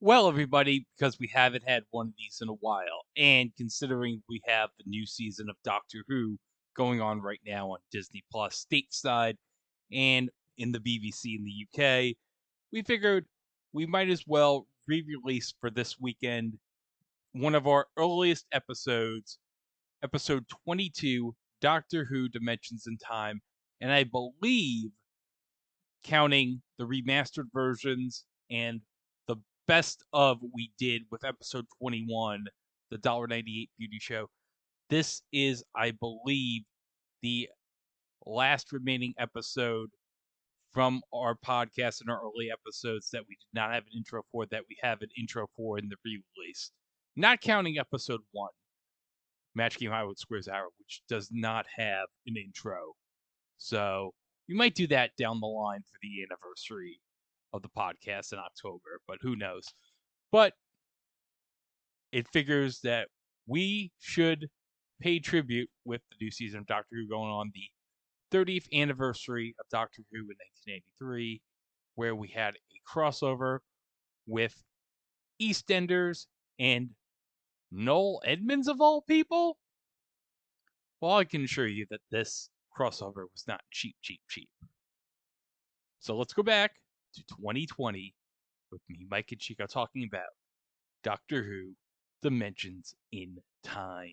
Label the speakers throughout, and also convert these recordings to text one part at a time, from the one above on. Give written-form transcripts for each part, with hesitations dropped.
Speaker 1: Well, everybody, because we haven't had one of these in a while, and considering we have the new season of Doctor Who going on right now on Disney Plus stateside and in the BBC in the UK, we figured we might as well re release for this weekend one of our earliest episodes, episode 22, Doctor Who Dimensions in Time. And I believe counting the remastered versions and the best of we did with episode 21, the $1.98 beauty show. This is, I believe, the last remaining episode from our podcast and our early episodes that we did not have an intro for, that we have an intro for in the re-release. Not counting episode 1, Match Game Hollywood Squares Hour, which does not have an intro. So we might do that down the line for the anniversary of the podcast in October, but who knows? But it figures that we should pay tribute with the new season of Doctor Who going on the 30th anniversary of Doctor Who in 1983, where we had a crossover with EastEnders and Noel Edmonds of all people. Well, I can assure you that this crossover was not cheap. So let's go back to 2020 with me, Mike, and Chico talking about Doctor Who Dimensions in Time.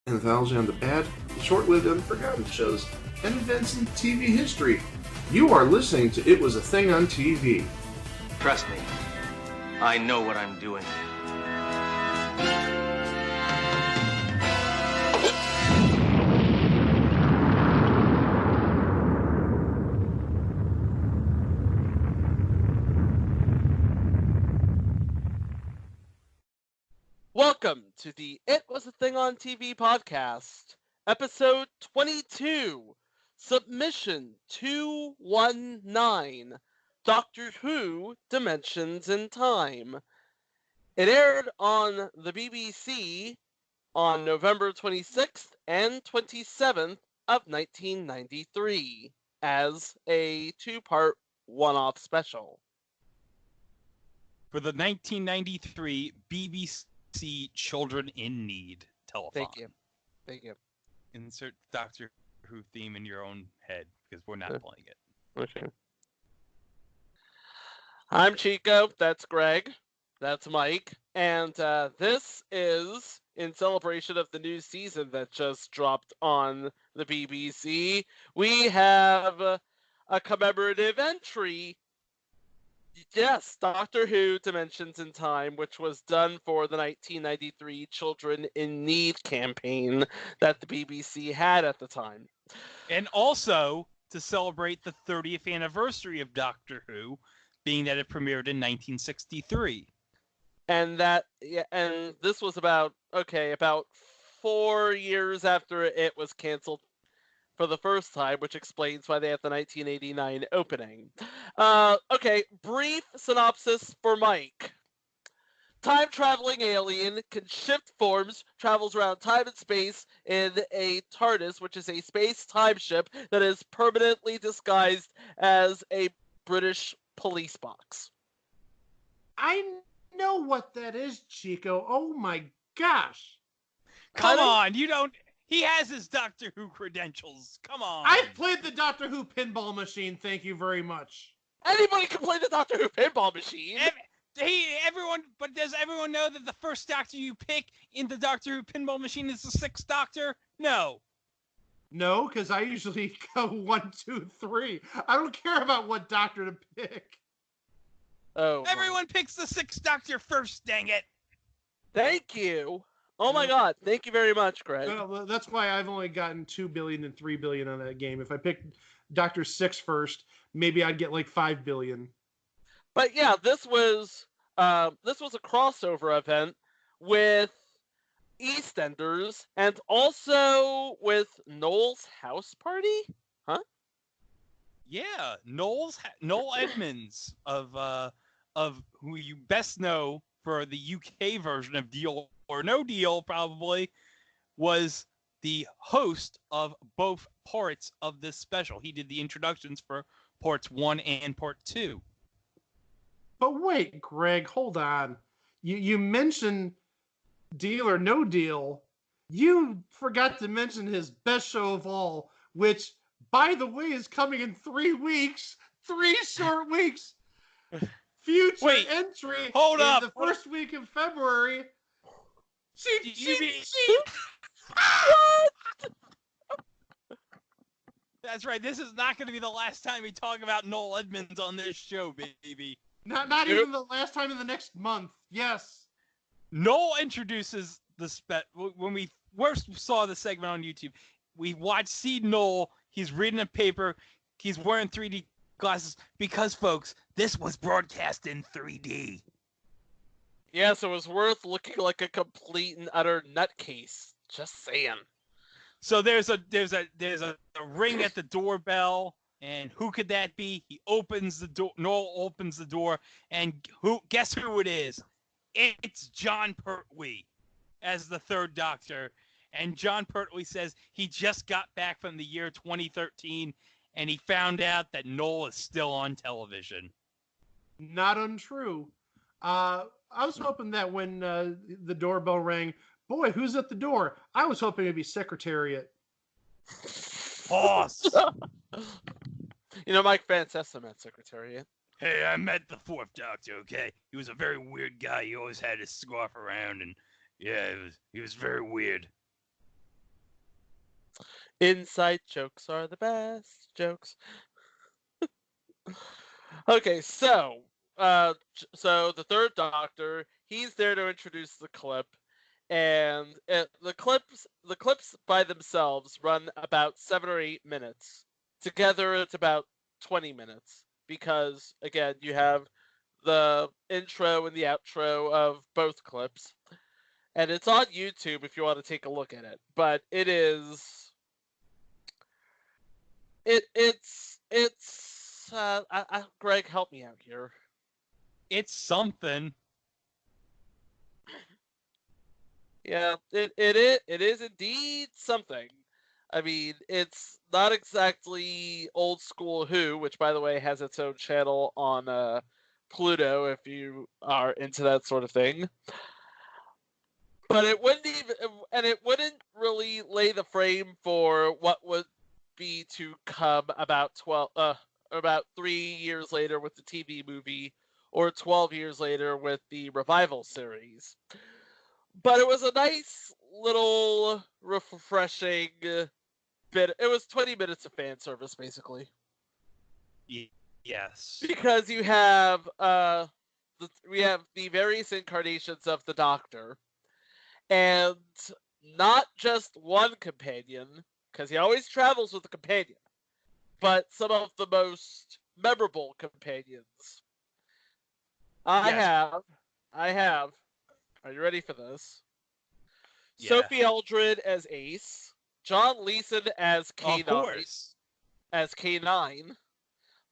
Speaker 2: Anthology on the bad, short-lived, and forgotten shows and events in TV history. You are listening to It Was a Thing on TV.
Speaker 3: Trust me, I know what I'm doing.
Speaker 4: Welcome to the It Was a Thing on TV podcast, episode 22, submission 219, Doctor Who Dimensions in Time. It aired on the BBC on November 26th and 27th of 1993 as a two-part one-off special.
Speaker 1: For the 1993 BBC Children in Need telethon.
Speaker 4: Thank you.
Speaker 1: Insert Doctor Who theme in your own head because we're not playing it.
Speaker 4: Okay. I'm Chico. That's Greg. That's Mike. And this is in celebration of the new season that just dropped on the BBC. We have a commemorative entry. Yes, Doctor Who Dimensions in Time, which was done for the 1993 Children in Need campaign that the BBC had at the time.
Speaker 1: And also to celebrate the 30th anniversary of Doctor Who, being that it premiered in 1963.
Speaker 4: And this was about 4 years after it was canceled for the first time, which explains why they have the 1989 opening. Brief synopsis for Mike. Time-traveling alien can shift forms, travels around time and space in a TARDIS, which is a space-time ship that is permanently disguised as a British police box.
Speaker 5: I know what that is, Chico. Oh my gosh.
Speaker 1: Come on, you don't... He has his Doctor Who credentials. Come on.
Speaker 5: I've played the Doctor Who pinball machine. Thank you very much.
Speaker 4: Anybody can play the Doctor Who pinball machine.
Speaker 1: But does everyone know that the first Doctor you pick in the Doctor Who pinball machine is the Sixth Doctor? No.
Speaker 5: No, because I usually go 1, 2, 3. I don't care about what Doctor to pick.
Speaker 4: Oh.
Speaker 1: Everyone picks the Sixth Doctor first, dang it.
Speaker 4: Thank you. Oh my God! Thank you very much, Greg.
Speaker 5: Well, that's why I've only gotten 2 billion and 3 billion on that game. If I picked Doctor 6 first, maybe I'd get like 5 billion.
Speaker 4: But yeah, this was a crossover event with EastEnders and also with Noel's house party, huh?
Speaker 1: Yeah, Noel Edmonds of who you best know for the UK version of Deal or No Deal, probably, was the host of both parts of this special. He did the introductions for parts 1 and part 2.
Speaker 5: But wait, Greg, hold on. You mentioned Deal or No Deal. You forgot to mention his best show of all, which, by the way, is coming in 3 weeks. 3 short weeks. Future
Speaker 1: Wait,
Speaker 5: entry
Speaker 1: hold
Speaker 5: in
Speaker 1: up.
Speaker 5: the first week in February.
Speaker 1: Do you mean- That's right. This is not going to be the last time we talk about Noel Edmonds on this show, baby.
Speaker 5: Not even the last time in the next month. Yes.
Speaker 1: Noel introduces when we first saw the segment on YouTube. We see Noel. He's reading a paper. He's wearing 3D glasses because, folks, this was broadcast in 3D.
Speaker 4: Yes, it was worth looking like a complete and utter nutcase. Just saying.
Speaker 1: So there's a ring at the doorbell, and who could that be? He opens the door. Noel opens the door, and guess who it is? It's John Pertwee as the third Doctor. And John Pertwee says he just got back from the year 2013, and he found out that Noel is still on television.
Speaker 5: Not untrue. I was hoping that when the doorbell rang, boy, who's at the door? I was hoping it'd be Secretariat.
Speaker 1: Boss!
Speaker 4: Mike Francesa met Secretariat.
Speaker 1: Hey, I met the fourth Doctor, okay? He was a very weird guy. He always had his scarf around, and yeah, he was very weird.
Speaker 4: Inside jokes are the best jokes. Okay, so the third Doctor, he's there to introduce the clip, and the clips by themselves run about 7 or 8 minutes. Together, it's about 20 minutes because, again, you have the intro and the outro of both clips, and it's on YouTube if you want to take a look at it. But it is. Greg, help me out here.
Speaker 1: It's something.
Speaker 4: Yeah, it is indeed something. I mean, it's not exactly old school Who, which, by the way, has its own channel on Pluto if you are into that sort of thing. But it wouldn't really lay the frame for what would be to come about 3 years later with the TV movie, or 12 years later with the revival series. But it was a nice little refreshing bit. It was 20 minutes of fan service, basically.
Speaker 1: Yes.
Speaker 4: Because we have the various incarnations of the Doctor, and not just one companion, because he always travels with a companion, but some of the most memorable companions. I have. Are you ready for this? Yeah. Sophie Eldred as Ace, John Leeson as K9,
Speaker 1: of course.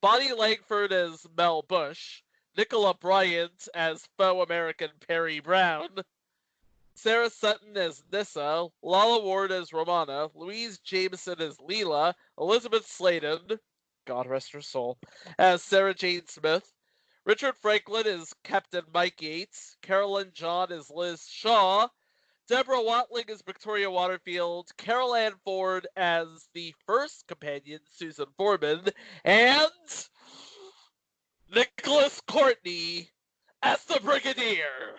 Speaker 4: Bonnie Langford as Mel Bush, Nicola Bryant as faux American Perry Brown, Sarah Sutton as Nissa, Lala Ward as Romana, Louise Jameson as Leela, Elizabeth Sladen, God rest her soul, as Sarah Jane Smith, Richard Franklin as Captain Mike Yates, Carolyn John as Liz Shaw, Deborah Watling as Victoria Waterfield, Carol Ann Ford as the first companion, Susan Foreman, and Nicholas Courtney as the Brigadier.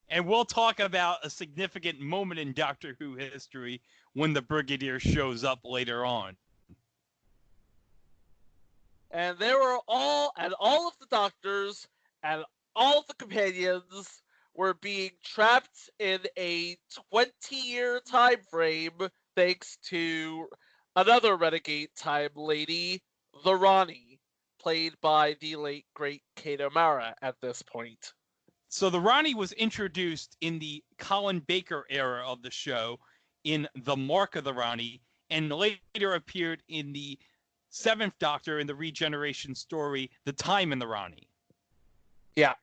Speaker 1: And we'll talk about a significant moment in Doctor Who history when the Brigadier shows up later on.
Speaker 4: And they were all of the Doctors and all of the companions were being trapped in a 20-year time frame thanks to another renegade time lady, the Ronnie, played by the late great Kate O'Mara at this point.
Speaker 1: So the Ronnie was introduced in the Colin Baker era of the show in The Mark of the Ronnie, and later appeared in the Seventh Doctor in the Regeneration story, The Time in the Ronnie.
Speaker 4: Yeah.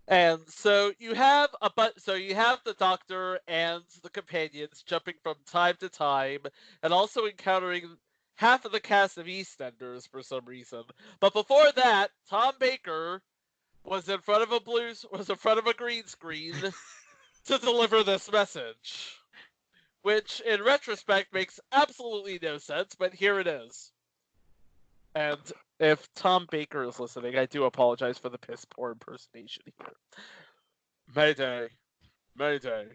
Speaker 4: And so you have the Doctor and the companions jumping from time to time, and also encountering half of the cast of EastEnders for some reason. But before that, Tom Baker was in front of a green screen to deliver this message. Which, in retrospect, makes absolutely no sense, but here it is. And if Tom Baker is listening, I do apologize for the piss poor impersonation here. Mayday. Mayday.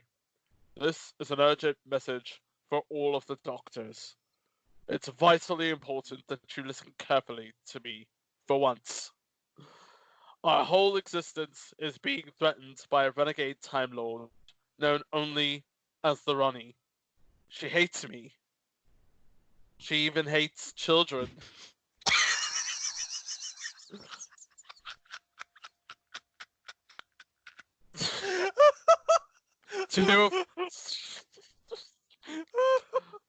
Speaker 4: This is an urgent message for all of the doctors. It's vitally important that you listen carefully to me, for once. Our whole existence is being threatened by a renegade Time Lord, known only as the Ronnie. She hates me. She even hates children.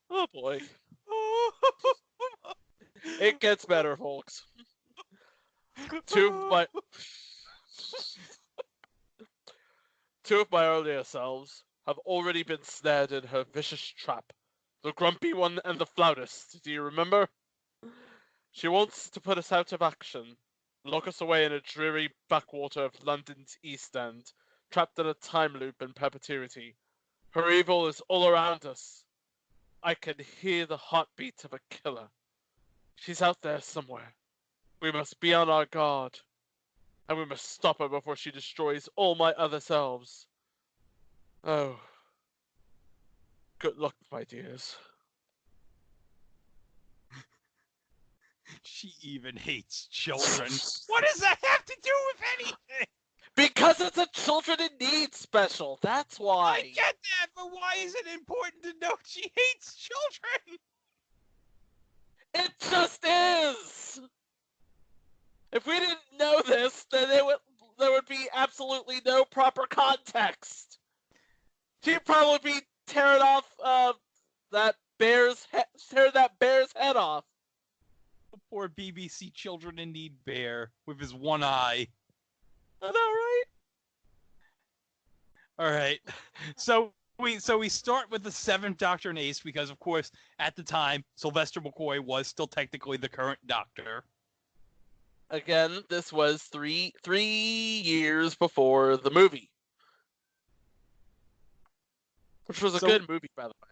Speaker 4: Oh boy. It gets better, folks. Two of my earlier selves have already been snared in her vicious trap. The grumpy one and the flautist, do you remember? She wants to put us out of action, lock us away in a dreary backwater of London's East End, trapped in a time loop in perpetuity. Her evil is all around us. I can hear the heartbeat of a killer. She's out there somewhere. We must be on our guard. And we must stop her before she destroys all my other selves. Oh. Good luck, my dears.
Speaker 1: She even hates children. What does that have to do with anything?
Speaker 4: Because it's a Children in Need special, that's why.
Speaker 1: I get that, but why is it important to note she hates children?
Speaker 4: It just is! If we didn't know this, then there would be absolutely no proper context. She'd probably be tearing off that bear's head off.
Speaker 1: The poor BBC Children in Need bear with his one eye.
Speaker 4: I know, right?
Speaker 1: All right. So we start with the Seventh Doctor and Ace because, of course, at the time, Sylvester McCoy was still technically the current Doctor.
Speaker 4: Again, this was three years before the movie, which was a good movie, by the way.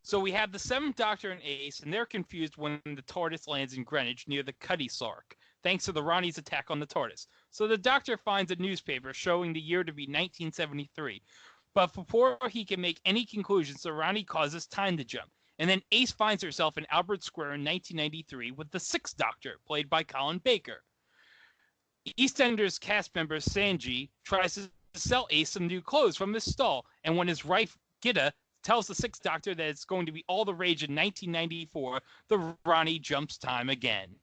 Speaker 1: So we have the Seventh Doctor and Ace, and they're confused when the TARDIS lands in Greenwich near the Cutty Sark, thanks to the Ronnie's attack on the TARDIS. So the Doctor finds a newspaper showing the year to be 1973. But before he can make any conclusions, the Ronnie causes time to jump. And then Ace finds herself in Albert Square in 1993 with the Sixth Doctor, played by Colin Baker. EastEnders cast member Sanji tries to sell Ace some new clothes from his stall, and when his wife, Gitta, tells the Sixth Doctor that it's going to be all the rage in 1994, the Ronnie jumps time again.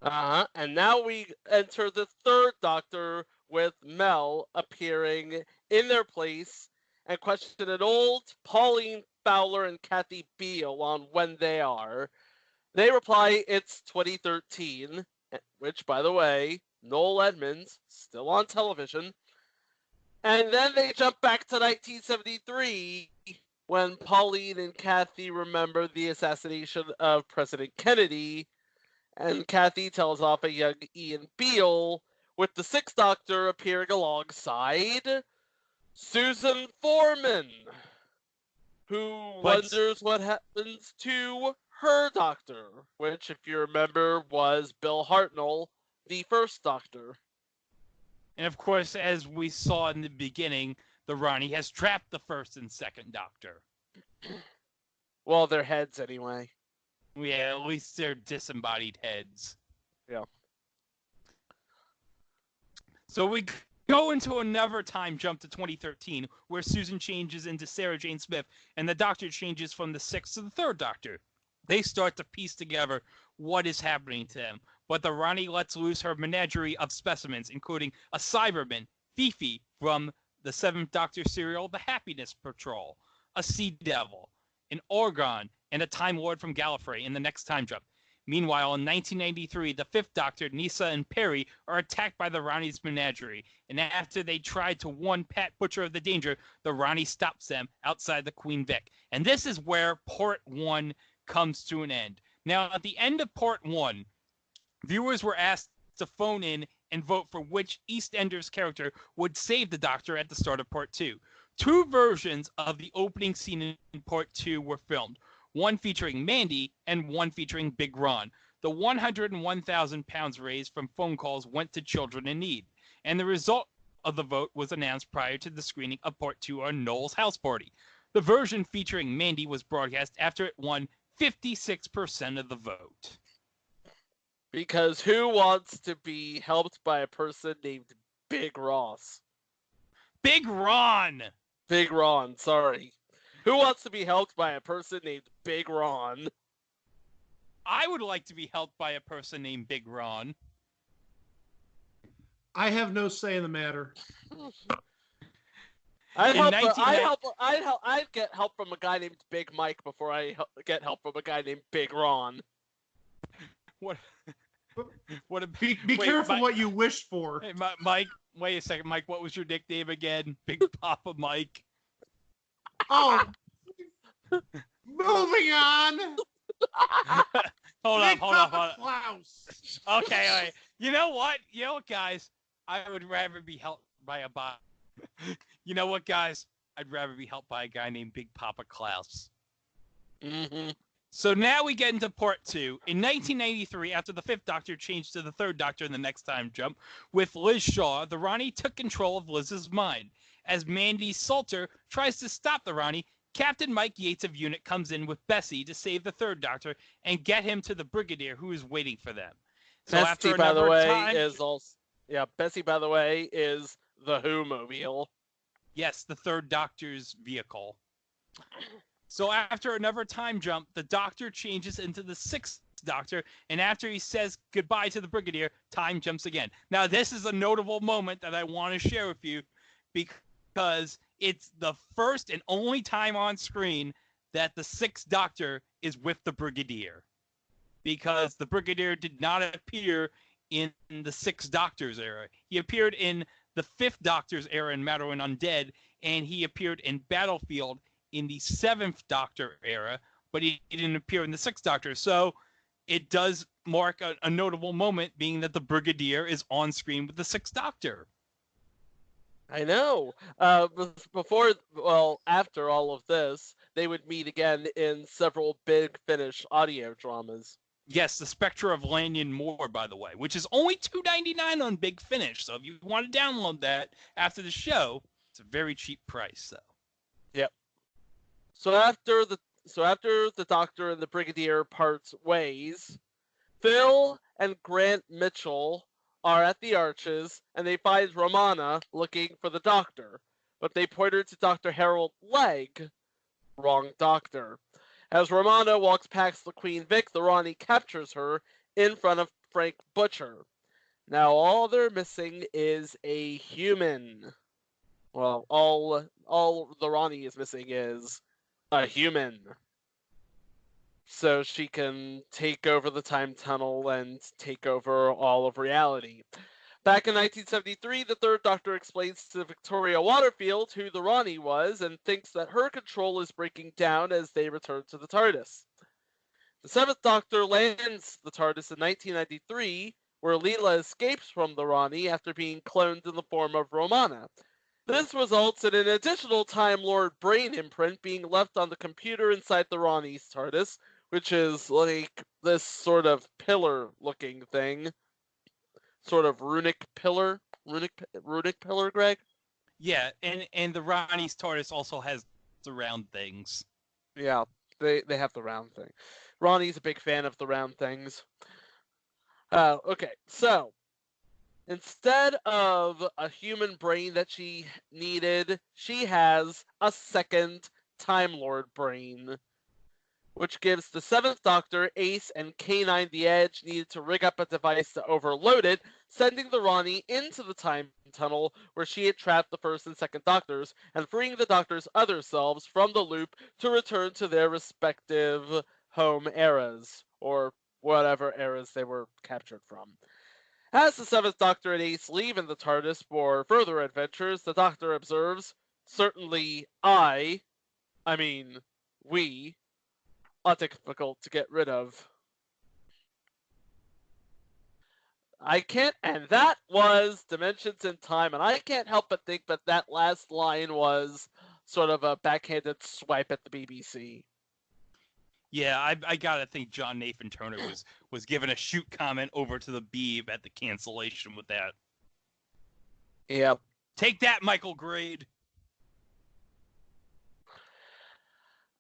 Speaker 4: And now we enter the Third Doctor with Mel appearing in their place and questioning old Pauline Fowler and Kathy Beale on when they are. They reply it's 2013, which, by the way, Noel Edmonds, still on television. And then they jump back to 1973 when Pauline and Kathy remember the assassination of President Kennedy, and Kathy tells off a young Ian Beale, with the Sixth Doctor appearing alongside Susan Foreman, who wonders what happens to her Doctor, which, if you remember, was Bill Hartnell, the First Doctor.
Speaker 1: And of course, as we saw in the beginning, the Ronnie has trapped the First and Second Doctor.
Speaker 4: Well, their heads anyway.
Speaker 1: Yeah, at least they're disembodied heads.
Speaker 4: Yeah.
Speaker 1: So we go into another time jump to 2013, where Susan changes into Sarah Jane Smith, and the Doctor changes from the Sixth to the Third Doctor. They start to piece together what is happening to them, but the Ronnie lets loose her menagerie of specimens, including a Cyberman, Fifi from the Seventh Doctor serial The Happiness Patrol, a Sea Devil, an Orgon, and a Time Lord from Gallifrey in the next time jump. Meanwhile, in 1993, the Fifth Doctor, Nisa and Perry, are attacked by the Ronnie's menagerie, and after they try to warn Pat Butcher of the danger, the Ronnie stops them outside the Queen Vic. And this is where Part 1 comes to an end. Now, at the end of Part 1, viewers were asked to phone in and vote for which EastEnders character would save the Doctor at the start of Part 2. Two versions of the opening scene in Part 2 were filmed, one featuring Mandy and one featuring Big Ron. The 101,000 pounds raised from phone calls went to children in need, and the result of the vote was announced prior to the screening of Part 2 on Noel's house party. The version featuring Mandy was broadcast after it won 56% of the vote.
Speaker 4: Because who wants to be helped by a person named Big Ross?
Speaker 1: Big Ron!
Speaker 4: Big Ron, sorry. Who wants to be helped by a person named Big Ron?
Speaker 1: I would like to be helped by a person named Big Ron.
Speaker 5: I have no say in the matter.
Speaker 4: I'd get help from a guy named Big Mike before I get help from a guy named Big Ron.
Speaker 1: What?
Speaker 5: Be careful
Speaker 1: Mike,
Speaker 5: what you wish for.
Speaker 1: Hey, Mike, wait a second, Mike. What was your nickname again? Big Papa Mike.
Speaker 5: Oh, moving on.
Speaker 1: hold
Speaker 5: Big
Speaker 1: on.
Speaker 5: Papa Klaus.
Speaker 1: Okay, all right. You know what, guys? I would rather be helped by a bot. You know what, guys? I'd rather be helped by a guy named Big Papa Klaus.
Speaker 4: Mm-hmm.
Speaker 1: So now we get into Part 2. In 1993, after the Fifth Doctor changed to the Third Doctor in the next time jump, with Liz Shaw, the Ronnie took control of Liz's mind. As Mandy Salter tries to stop the Ronnie, Captain Mike Yates of UNIT comes in with Bessie to save the Third Doctor and get him to the Brigadier, who is waiting for them. So
Speaker 4: Bessie, by the way, is the Who-mobile.
Speaker 1: Yes, the Third Doctor's vehicle. So after another time jump, the Doctor changes into the Sixth Doctor, and after he says goodbye to the Brigadier, time jumps again. Now, this is a notable moment that I want to share with you because it's the first and only time on screen that the Sixth Doctor is with the Brigadier. Because the Brigadier did not appear in the Sixth Doctor's era. He appeared in the Fifth Doctor's era in Matter and Undead, and he appeared in Battlefield in the Seventh Doctor era, but he didn't appear in the Sixth Doctor. So it does mark a notable moment, being that the Brigadier is on screen with the Sixth Doctor.
Speaker 4: I know. After all of this, they would meet again in several Big Finish audio dramas.
Speaker 1: Yes, the Spectre of Lanyon Moore, by the way, which is only $2.99 on Big Finish. So if you want to download that after the show, it's a very cheap price. So.
Speaker 4: Yep. So after the Doctor and the Brigadier parts ways, Phil and Grant Mitchell are at the Arches, and they find Romana looking for the Doctor, but they point her to Dr. Harold Legg. Wrong Doctor. As Romana walks past the Queen Vic, the Ronnie captures her in front of Frank Butcher. Now all they're missing is a human. Well, all the Ronnie is missing is a human. So she can take over the time tunnel and take over all of reality. Back in 1973, the Third Doctor explains to Victoria Waterfield who the Ronnie was and thinks that her control is breaking down as they return to the TARDIS. The Seventh Doctor lands the TARDIS in 1993, where Leela escapes from the Ronnie after being cloned in the form of Romana. This results in an additional Time Lord brain imprint being left on the computer inside the Ronnie's TARDIS, which is like this sort of pillar-looking thing. Sort of runic pillar, Greg?
Speaker 1: Yeah, and the Ronnie's TARDIS also has the round things.
Speaker 4: Yeah, they have the round thing. Ronnie's a big fan of the round things. Okay, so instead of a human brain that she needed, she has a second Time Lord brain, which gives the Seventh Doctor, Ace, and K9 the edge needed to rig up a device to overload it, sending the Ronnie into the time tunnel where she had trapped the First and Second Doctors, and freeing the Doctor's other selves from the loop to return to their respective home eras, or whatever eras they were captured from. As the Seventh Doctor and Ace leave in the TARDIS for further adventures, the Doctor observes, certainly we, are difficult to get rid of. I can't, and that was Dimensions in Time, and I can't help but think that last line was sort of a backhanded swipe at the BBC.
Speaker 1: Yeah, I gotta think John Nathan Turner was given a shoot comment over to the Beeb at the cancellation with that.
Speaker 4: Yep.
Speaker 1: Take that, Michael Grade.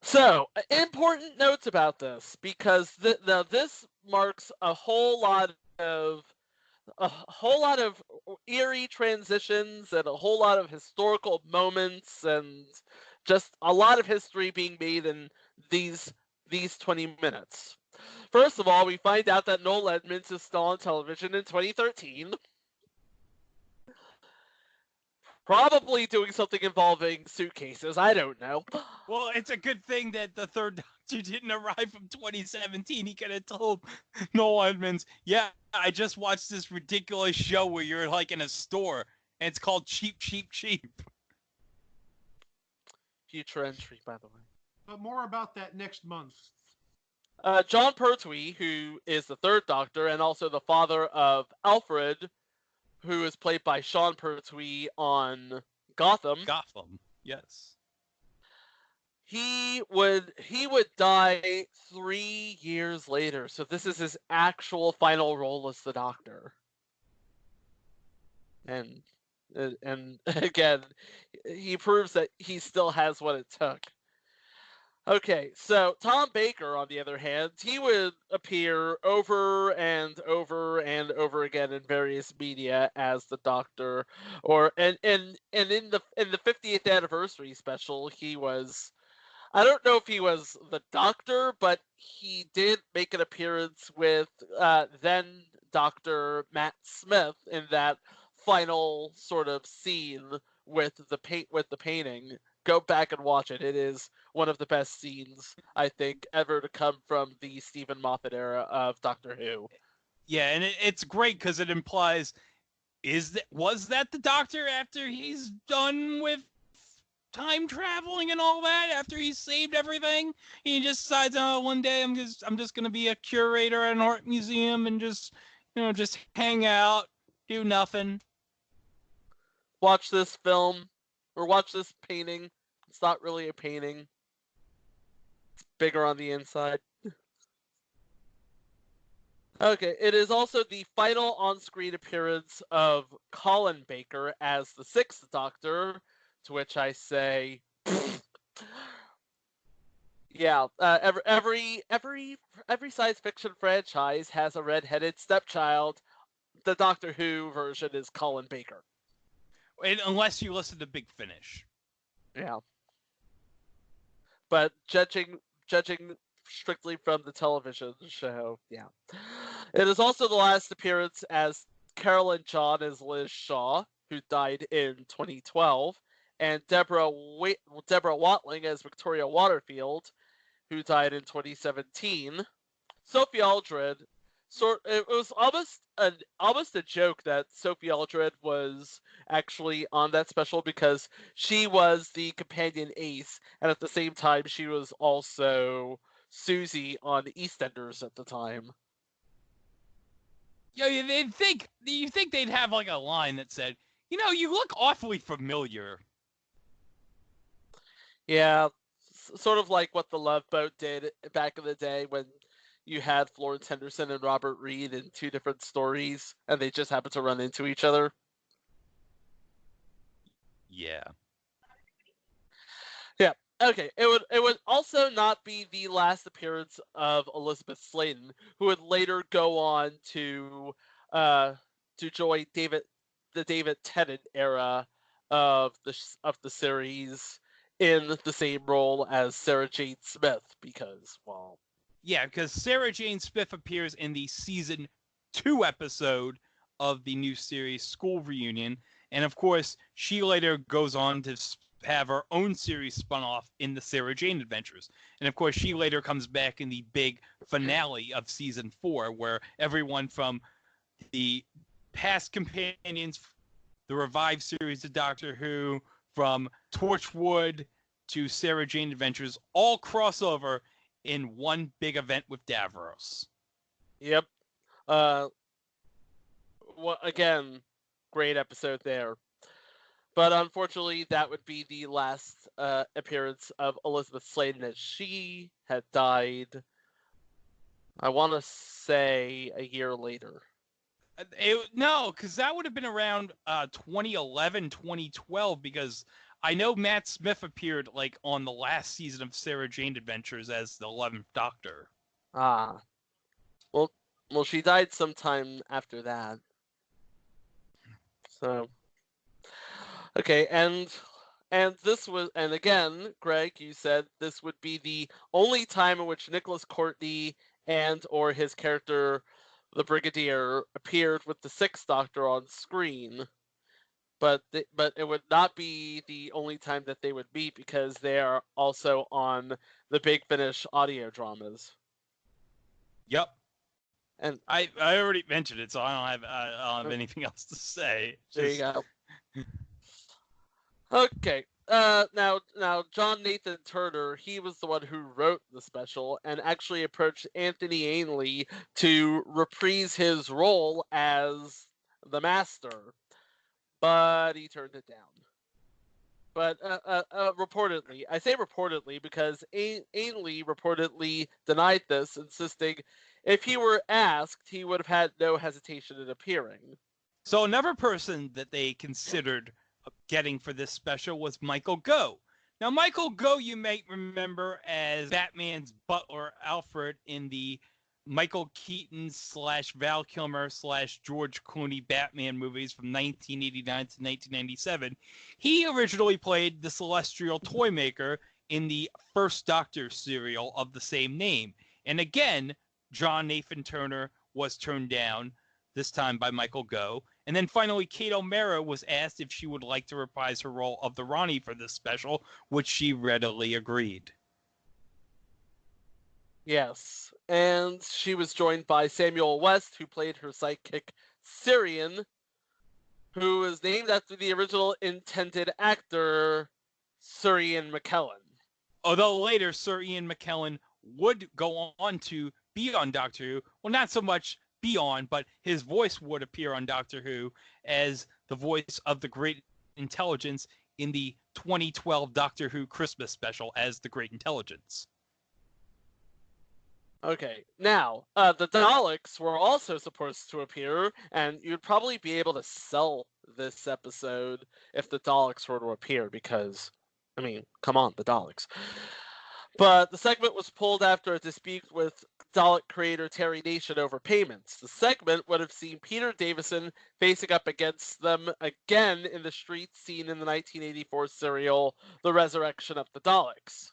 Speaker 4: So, important notes about this, because this marks a whole lot of eerie transitions and a whole lot of historical moments and just a lot of history being made in these 20 minutes. First of all, we find out that Noel Edmonds is still on television in 2013. Probably doing something involving suitcases. I don't know.
Speaker 1: Well, it's a good thing that the third Doctor didn't arrive from 2017. He could have told Noel Edmonds, yeah, I just watched this ridiculous show where you're like in a store, and it's called Cheap, Cheap, Cheap.
Speaker 4: Future entry, by the way.
Speaker 5: But more about that next month.
Speaker 4: John Pertwee, who is the third Doctor and also the father of Alfred, who is played by Sean Pertwee on Gotham.
Speaker 1: Gotham, yes.
Speaker 4: He would die 3 years later, so this is his actual final role as the Doctor. And again, he proves that he still has what it took. Okay, so Tom Baker, on the other hand, he would appear over and over and over again in various media as the Doctor, and in the 50th anniversary special, he was, I don't know if he was the Doctor, but he did make an appearance with then Dr. Matt Smith in that final sort of scene with the painting. Go back and watch it. It is one of the best scenes, I think, ever to come from the Stephen Moffat era of Doctor Who.
Speaker 1: Yeah, and it's great because it implies, was that the Doctor after he's done with time traveling and all that, after he's saved everything? He just decides, oh, one day I'm just gonna be a curator at an art museum and just hang out, do nothing.
Speaker 4: Watch this film, or watch this painting. It's not really a painting. It's bigger on the inside. Okay, it is also the final on-screen appearance of Colin Baker as the Sixth Doctor, to which I say, yeah. Every science fiction franchise has a red-headed stepchild. The Doctor Who version is Colin Baker.
Speaker 1: Unless you listen to Big Finish.
Speaker 4: Yeah. But judging strictly from the television show, yeah. It is also the last appearance as Carolyn John as Liz Shaw, who died in 2012, and Deborah Watling as Victoria Waterfield, who died in 2017. Sophie Aldred, it was almost a joke that Sophie Aldred was actually on that special, because she was the companion Ace, and at the same time she was also Susie on EastEnders at the time.
Speaker 1: Yeah, you think they'd have like a line that said, you look awfully familiar.
Speaker 4: Yeah, sort of like what the Love Boat did back in the day when you had Florence Henderson and Robert Reed in two different stories, and they just happened to run into each other.
Speaker 1: Yeah.
Speaker 4: Yeah. Okay. It would also not be the last appearance of Elizabeth Sladen, who would later go on to join the David Tennant era of the series in the same role as Sarah Jane Smith, because, well.
Speaker 1: Yeah, because Sarah Jane Smith appears in the season 2 episode of the new series School Reunion, and of course, she later goes on to have her own series spun off in the Sarah Jane Adventures. And of course, she later comes back in the big finale of season 4, where everyone from the past companions, the revived series of Doctor Who, from Torchwood to Sarah Jane Adventures, all cross over in one big event with Davros.
Speaker 4: Yep. again, great episode there. But unfortunately, that would be the last appearance of Elizabeth Sladen, as she had died, I want to say, a year later.
Speaker 1: No, because that would have been around 2011, 2012, because I know Matt Smith appeared like on the last season of Sarah Jane Adventures as the 11th Doctor.
Speaker 4: Ah. Well, she died sometime after that. So, okay, and again, Greg, you said this would be the only time in which Nicholas Courtney and or his character, the Brigadier, appeared with the Sixth Doctor on screen. But it would not be the only time that they would meet, because they are also on the Big Finish audio dramas.
Speaker 1: Yep.
Speaker 4: And
Speaker 1: I already mentioned it, so I don't have anything else to say.
Speaker 4: There you go. Okay. Now John Nathan Turner, he was the one who wrote the special and actually approached Anthony Ainley to reprise his role as the Master, but he turned it down. But reportedly, I say reportedly because Ainley reportedly denied this, insisting if he were asked, he would have had no hesitation in appearing.
Speaker 1: So another person that they considered getting for this special was Michael Gough. Now, Michael Gough, you may remember as Batman's butler Alfred in the Michael Keaton / Val Kilmer / George Clooney Batman movies from 1989 to 1997. He originally played the Celestial Toymaker in the first Doctor serial of the same name. And again, John Nathan Turner was turned down, this time by Michael Gough. And then finally, Kate O'Mara was asked if she would like to reprise her role of the Ronnie for this special, which she readily agreed.
Speaker 4: Yes, and she was joined by Samuel West, who played her sidekick Syrian, who is named after the original intended actor, Sir Ian McKellen.
Speaker 1: Although later, Sir Ian McKellen would go on to be on Doctor Who. Well, not so much be on, but his voice would appear on Doctor Who as the voice of the Great Intelligence in the 2012 Doctor Who Christmas special as the Great Intelligence.
Speaker 4: Okay, now, the Daleks were also supposed to appear, and you'd probably be able to sell this episode if the Daleks were to appear, because, I mean, come on, the Daleks. But the segment was pulled after a dispute with Dalek creator Terry Nation over payments. The segment would have seen Peter Davison facing up against them again in the street scene in the 1984 serial The Resurrection of the Daleks.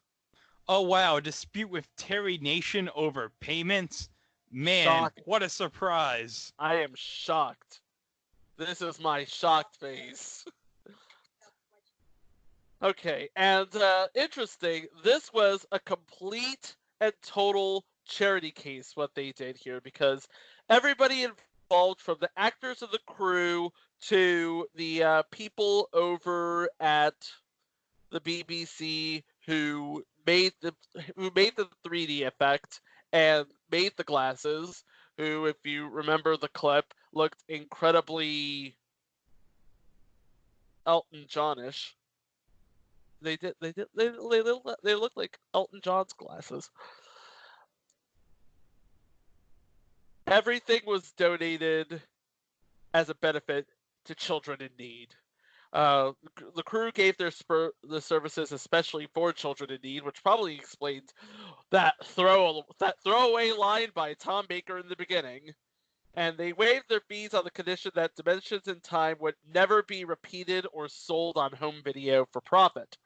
Speaker 1: Oh, wow, a dispute with Terry Nation over payments? Man,
Speaker 4: Shocking.
Speaker 1: What a surprise.
Speaker 4: I am shocked. This is my shocked face. Okay, and interesting, this was a complete and total charity case, what they did here, because everybody involved, from the actors and the crew to the people over at the BBC who made the 3D effect and made the glasses, who, if you remember the clip, looked incredibly Elton Johnish. They looked like Elton John's glasses. Everything was donated as a benefit to children in need. The crew gave the services especially for children in need, which probably explains that throwaway line by Tom Baker in the beginning. And they waived their fees on the condition that Dimensions in Time would never be repeated or sold on home video for profit.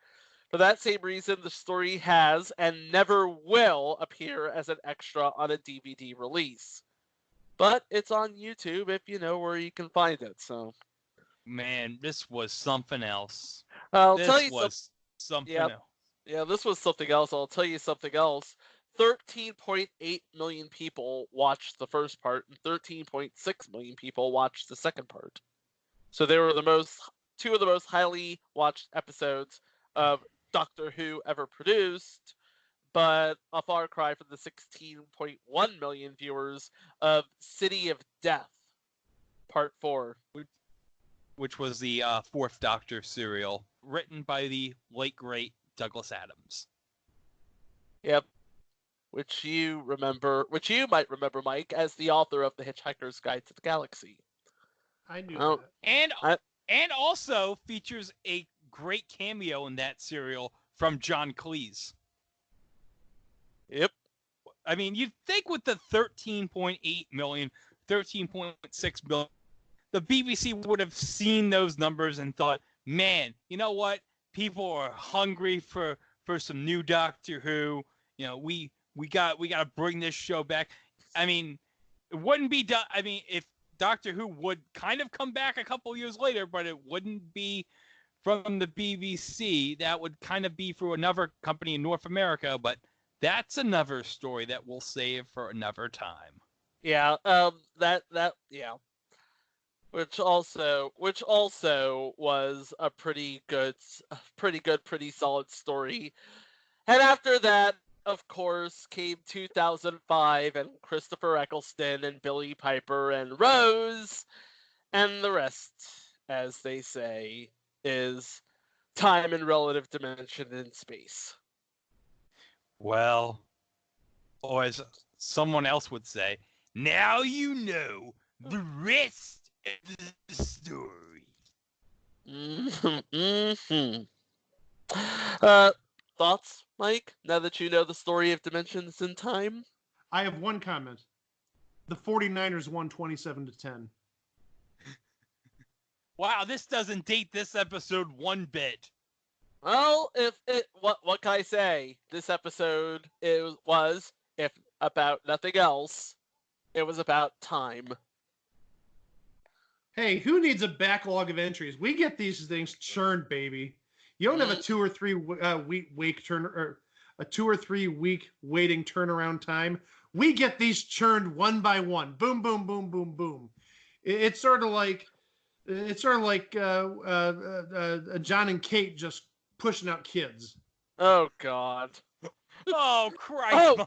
Speaker 4: For that same reason, the story has and never will appear as an extra on a DVD release. But it's on YouTube if you know where you can find it, so...
Speaker 1: Man, this was something else.
Speaker 4: Something
Speaker 1: else.
Speaker 4: Yeah, this was something else. I'll tell you something else. 13.8 million people watched the first part, and 13.6 million people watched the second part. So they were two of the most highly watched episodes of Doctor Who ever produced, but a far cry from the 16.1 million viewers of City of Death, Part 4.
Speaker 1: which was the Fourth Doctor serial, written by the late great Douglas Adams.
Speaker 4: Yep. Which you might remember, Mike, as the author of The Hitchhiker's Guide to the Galaxy.
Speaker 5: I knew
Speaker 4: Oh.
Speaker 5: that.
Speaker 1: And also features a great cameo in that serial from John Cleese.
Speaker 4: Yep.
Speaker 1: I mean, you'd think with the 13.8 million, 13.6 million, the BBC would have seen those numbers and thought, man, you know what? People are hungry for some new Doctor Who. You know, we got to bring this show back. I mean, it wouldn't be done. I mean, if Doctor Who would kind of come back a couple years later, but it wouldn't be from the BBC. That would kind of be through another company in North America, but that's another story that we'll save for another time.
Speaker 4: Yeah, yeah. Which also was a pretty good, pretty solid story. And after that, of course, came 2005 and Christopher Eccleston and Billie Piper and Rose, and the rest, as they say, is time and relative dimension in space.
Speaker 1: Well, or as someone else would say, now you know the rest of the story.
Speaker 4: Thoughts, Mike? Now that you know the story of Dimensions in Time?
Speaker 5: I have one comment. The 49ers won 27-10.
Speaker 1: Wow, this doesn't date this episode one bit.
Speaker 4: Well, what can I say? This episode was, if about nothing else, it was about time.
Speaker 5: Hey, who needs a backlog of entries? We get these things churned, baby. You don't have a 2 or 3 week a 2 or 3 week waiting turnaround time. We get these churned one by one. Boom, boom, boom, boom, boom. It's sort of like John and Kate just pushing out kids.
Speaker 4: Oh God.
Speaker 1: Oh Christ!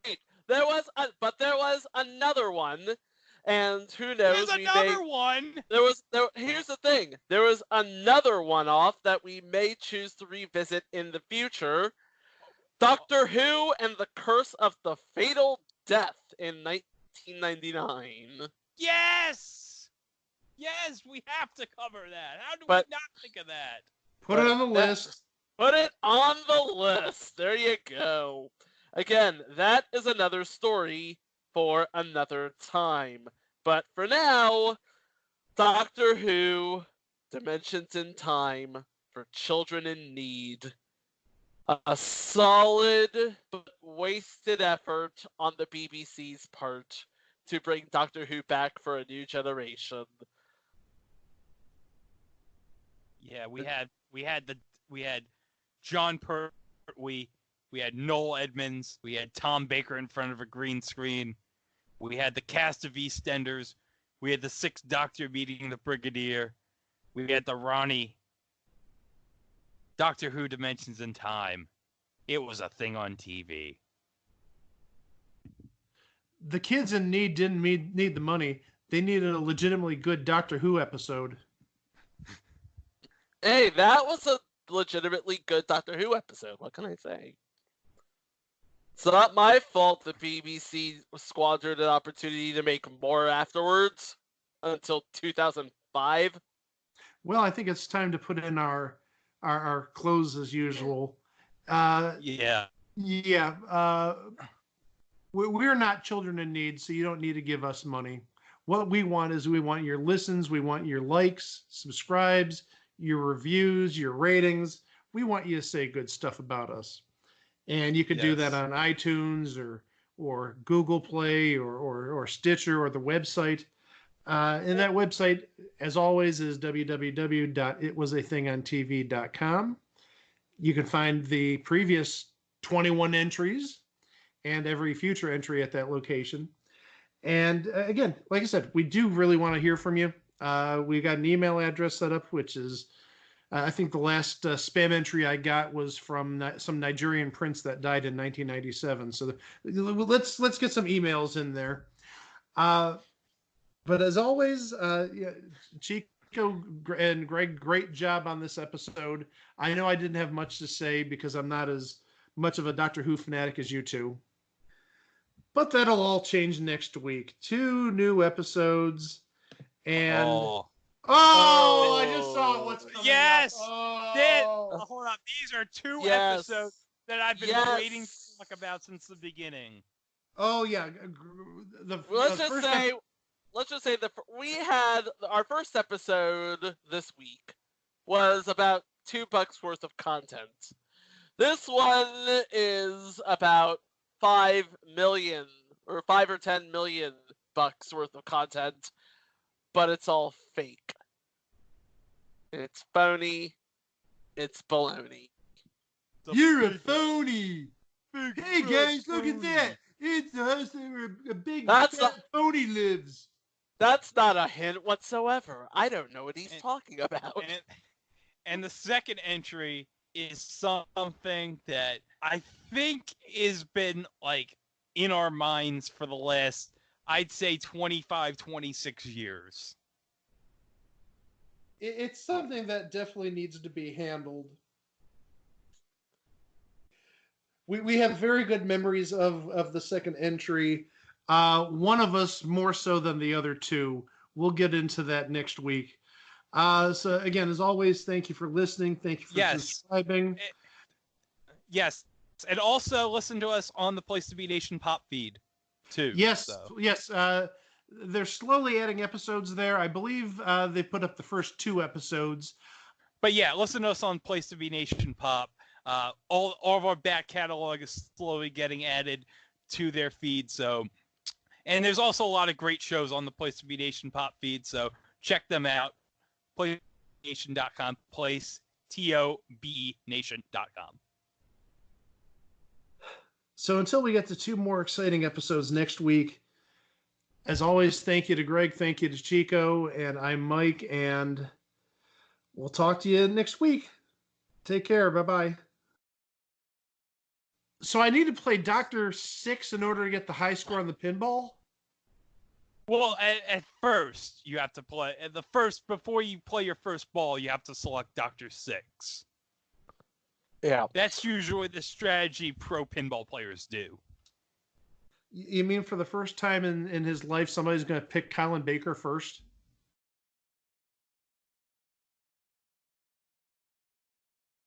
Speaker 4: Wait. There was another one. And who knows?
Speaker 1: There's another one.
Speaker 4: Here's the thing. There was another one-off that we may choose to revisit in the future. Doctor Who and the Curse of the Fatal Death in 1999.
Speaker 1: Yes, we have to cover that. How do we not think of that?
Speaker 5: Put it on the list.
Speaker 4: Put it on the list. There you go. Again, that is another story for another time. But for now, Doctor Who, Dimensions in Time for Children in Need. A solid but wasted effort on the BBC's part to bring Doctor Who back for a new generation.
Speaker 1: Yeah, we had John Pertwee, we had Noel Edmonds, we had Tom Baker in front of a green screen. We had the cast of EastEnders. We had the Sixth Doctor meeting the Brigadier. We had the Ronnie. Doctor Who Dimensions in Time. It was a thing on TV.
Speaker 5: The kids in need didn't need the money. They needed a legitimately good Doctor Who episode.
Speaker 4: Hey, that was a legitimately good Doctor Who episode. What can I say? It's not my fault the BBC squandered an opportunity to make more afterwards until 2005.
Speaker 5: Well, I think it's time to put in our close as usual.
Speaker 1: Yeah.
Speaker 5: We're not children in need, so you don't need to give us money. What we want is your listens, we want your likes, subscribes, your reviews, your ratings. We want you to say good stuff about us. And you could do that on iTunes or Google Play or Stitcher or the website. And that website, as always, is www.itwasathingontv.com. You can find the previous 21 entries and every future entry at that location. And again, like I said, we do really want to hear from you. We've got an email address set up, which is I think the last spam entry I got was from some Nigerian prince that died in 1997. So let's get some emails in there. But as always, Chico and Greg, great job on this episode. I know I didn't have much to say because I'm not as much of a Doctor Who fanatic as you two. But that'll all change next week. 2 new episodes. And I just saw what's coming
Speaker 1: yes!
Speaker 5: up.
Speaker 1: Hold up. These are 2
Speaker 4: Yes.
Speaker 1: episodes that I've been waiting to talk about since the beginning.
Speaker 5: Oh yeah.
Speaker 4: Let's just say that we had our first episode this week was about $2 worth of content. This one is about 5 million or 5 or 10 million bucks worth of content, but it's all fake. It's phony. It's baloney.
Speaker 5: You're a phony. Hey guys, look at that. It's us where a big phony lives.
Speaker 4: That's not a hint whatsoever. I don't know what he's talking about.
Speaker 1: And the second entry is something that I think has been like in our minds for the last, I'd say 25, 26 years.
Speaker 5: It's something that definitely needs to be handled. We have very good memories of the second entry. One of us more so than the other two. We'll get into that next week. So again, as always, thank you for listening. Thank you for subscribing.
Speaker 1: Yes. And also listen to us on the Place to Be Nation pop feed too.
Speaker 5: Yes. They're slowly adding episodes there. I believe they put up the first 2 episodes.
Speaker 1: But yeah, listen to us on Place to Be Nation pop. All of our back catalog is slowly getting added to their feed. So, and there's also a lot of great shows on the Place to Be Nation pop feed. So check them out. PlayStation.com, TOBENation.com.
Speaker 5: So until we get to 2 more exciting episodes next week, as always, thank you to Greg, thank you to Chico, and I'm Mike, and we'll talk to you next week. Take care. Bye-bye. So I need to play Dr. 6 in order to get the high score on the pinball?
Speaker 1: Well, at first, you have to play... Before you play your first ball, you have to select Dr. 6.
Speaker 4: Yeah.
Speaker 1: That's usually the strategy pro pinball players do.
Speaker 5: You mean for the first time in his life, somebody's going to pick Colin Baker first?